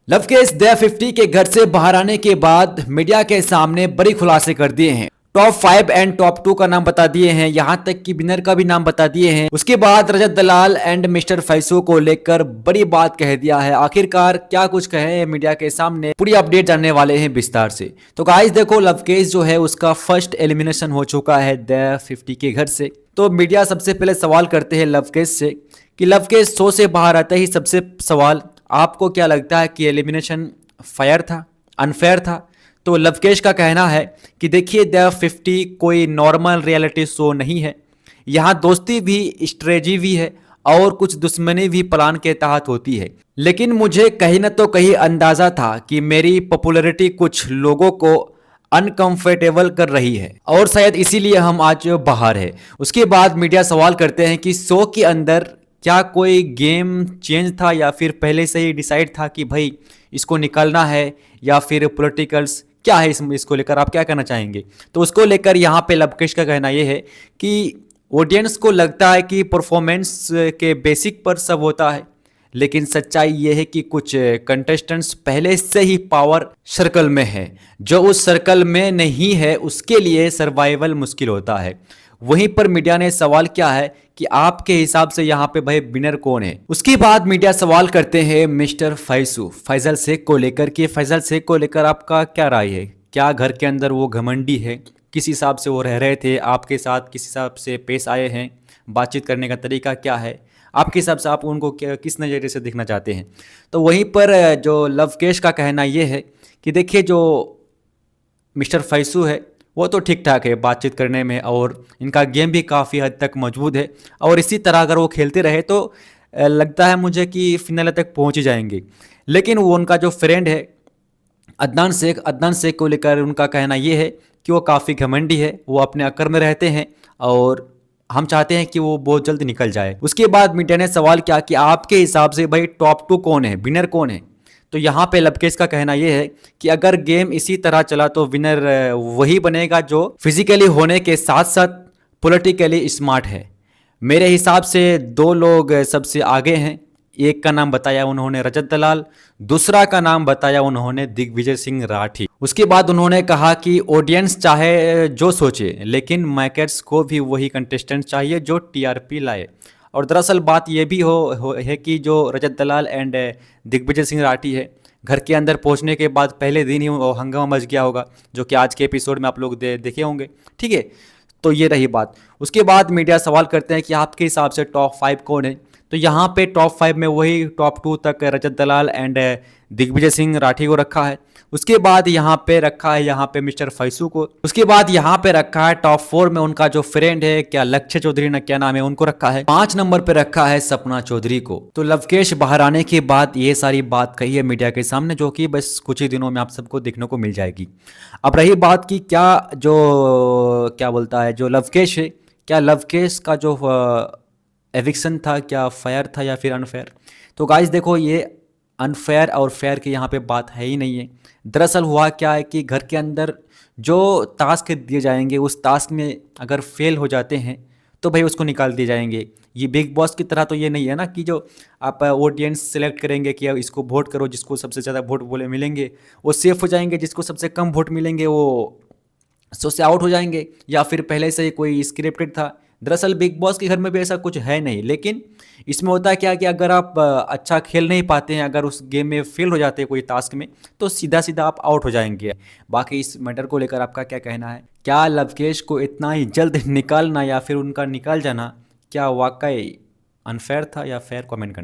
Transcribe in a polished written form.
Lavkesh the 50 के घर से बाहर आने के बाद मीडिया के सामने बड़ी खुलासे कर दिए हैं। टॉप 5 एंड टॉप 2 का नाम बता दिए हैं, यहां तक कि विनर का भी नाम बता दिए हैं। उसके बाद रजत दलाल एंड मिस्टर फैसू को लेकर बड़ी बात कह दिया है। आखिरकार क्या कुछ कहे मीडिया के सामने, पूरी अपडेट जानने वाले हैं विस्तार से। तो गाइस देखो, लवकेश जो है उसका फर्स्ट एलिमिनेशन हो चुका है द 50 के घर से। तो मीडिया सबसे पहले सवाल करते हैं लवकेश से कि लवकेश शो से बाहर आते ही सबसे सवाल, आपको क्या लगता है कि एलिमिनेशन फायर था, अनफेयर था? तो लवकेश का कहना है कि देखिए, द 50 कोई नॉर्मल रियलिटी शो नहीं है। यहाँ दोस्ती भी, स्ट्रेटजी भी है और कुछ दुश्मनी भी प्लान के तहत होती है। लेकिन मुझे कहीं न तो कहीं अंदाजा था कि मेरी पॉपुलैरिटी कुछ लोगों को अनकंफर्टेबल कर रही है और शायद इसीलिए हम आज बाहर है। उसके बाद मीडिया सवाल करते हैं कि शो के अंदर क्या कोई गेम चेंज था या फिर पहले से ही डिसाइड था कि भाई इसको निकालना है, या फिर पॉलिटिकल्स क्या है इसको लेकर आप क्या कहना चाहेंगे? तो उसको लेकर यहाँ पे लवकेश का कहना ये है कि ऑडियंस को लगता है कि परफॉर्मेंस के बेसिक पर सब होता है, लेकिन सच्चाई ये है कि कुछ कंटेस्टेंट्स पहले से ही पावर सर्कल में है। जो उस सर्कल में नहीं है उसके लिए सर्वाइवल मुश्किल होता है। वहीं पर मीडिया ने सवाल किया है कि आपके हिसाब से यहाँ पे भाई विनर कौन है? उसके बाद मीडिया सवाल करते हैं मिस्टर फैजल शेख को लेकर कि फैजल शेख को लेकर आपका क्या राय है? क्या घर के अंदर वो घमंडी है? किस हिसाब से वो रह रहे थे आपके साथ, किस हिसाब से पेश आए हैं, बातचीत करने का तरीका क्या है? आपके हिसाब से आप उनको किस नज़रिए से देखना चाहते हैं? तो वहीं पर जो लवकेश का कहना ये है कि देखिए, जो मिस्टर फैसू है वो तो ठीक ठाक है बातचीत करने में और इनका गेम भी काफ़ी हद तक मजबूत है और इसी तरह अगर वो खेलते रहे तो लगता है मुझे कि फिनाले तक पहुंच ही जाएंगे। लेकिन वो उनका जो फ्रेंड है अदनान शेख को लेकर उनका कहना ये है कि वो काफ़ी घमंडी है, वो अपने अक्कर में रहते हैं और हम चाहते हैं कि वो बहुत जल्द निकल जाए। उसके बाद मीडिया ने सवाल किया कि आपके हिसाब से भाई टॉप 2 कौन है, विनर कौन है? तो यहाँ पे लवकेश का कहना ये है कि अगर गेम इसी तरह चला तो विनर वही बनेगा जो फिजिकली होने के साथ साथ पॉलिटिकली स्मार्ट है। मेरे हिसाब से 2 लोग सबसे आगे हैं। एक का नाम बताया उन्होंने रजत दलाल, दूसरा का नाम बताया उन्होंने दिग्विजय सिंह राठी। उसके बाद उन्होंने कहा कि ऑडियंस चाहे जो सोचे, लेकिन मैकर्स को भी वही कंटेस्टेंट चाहिए जो टीआरपी लाए। और दरअसल बात यह भी है कि जो रजत दलाल एंड दिग्विजय सिंह राठी है, घर के अंदर पहुंचने के बाद पहले दिन ही हंगामा मच गया होगा, जो कि आज के एपिसोड में आप लोग देखे होंगे। ठीक है, तो ये रही बात। उसके बाद मीडिया सवाल करते हैं कि आपके हिसाब से टॉप 5 कौन है? तो यहाँ पे टॉप 5 में वही टॉप 2 तक रजत दलाल एंड दिग्विजय सिंह राठी को रखा है। उसके बाद यहाँ पे रखा है यहाँ पे मिस्टर फैसू को। उसके बाद यहाँ पे रखा है टॉप 4 में उनका जो फ्रेंड है, क्या लक्ष्य चौधरी ना क्या नाम है, उनको रखा है। 5 नंबर पे रखा है सपना चौधरी को। तो लवकेश बाहर आने के बाद ये सारी बात कही है मीडिया के सामने, जो कि बस कुछ ही दिनों में आप सबको देखने को मिल जाएगी। अब रही बात की क्या बोलता है जो लवकेश है, क्या लवकेश का जो एविक्शन था क्या फायर था या फिर अनफेयर? तो गाइस देखो, ये अनफेयर और फेयर की यहाँ पे बात है ही नहीं है। दरअसल हुआ क्या है कि घर के अंदर जो टास्क दिए जाएंगे उस टास्क में अगर फेल हो जाते हैं तो भाई उसको निकाल दिए जाएंगे। ये बिग बॉस की तरह तो ये नहीं है ना कि जो आप ऑडियंस सेलेक्ट करेंगे कि अब इसको वोट करो, जिसको सबसे ज़्यादा वोट बोले मिलेंगे वो सेफ हो जाएंगे, जिसको सबसे कम वोट मिलेंगे वो शो से आउट हो जाएंगे, या फिर पहले से ही कोई स्क्रिप्टेड था। दरअसल बिग बॉस के घर में भी ऐसा कुछ है नहीं, लेकिन इसमें होता है क्या कि अगर आप अच्छा खेल नहीं पाते हैं, अगर उस गेम में फेल हो जाते हैं कोई टास्क में, तो सीधा सीधा आप आउट हो जाएंगे। बाकी इस मैटर को लेकर आपका क्या कहना है? क्या लवकेश को इतना ही जल्द निकालना या फिर उनका निकाल जाना क्या वाकई अनफेयर था या फेयर? कमेंट करना।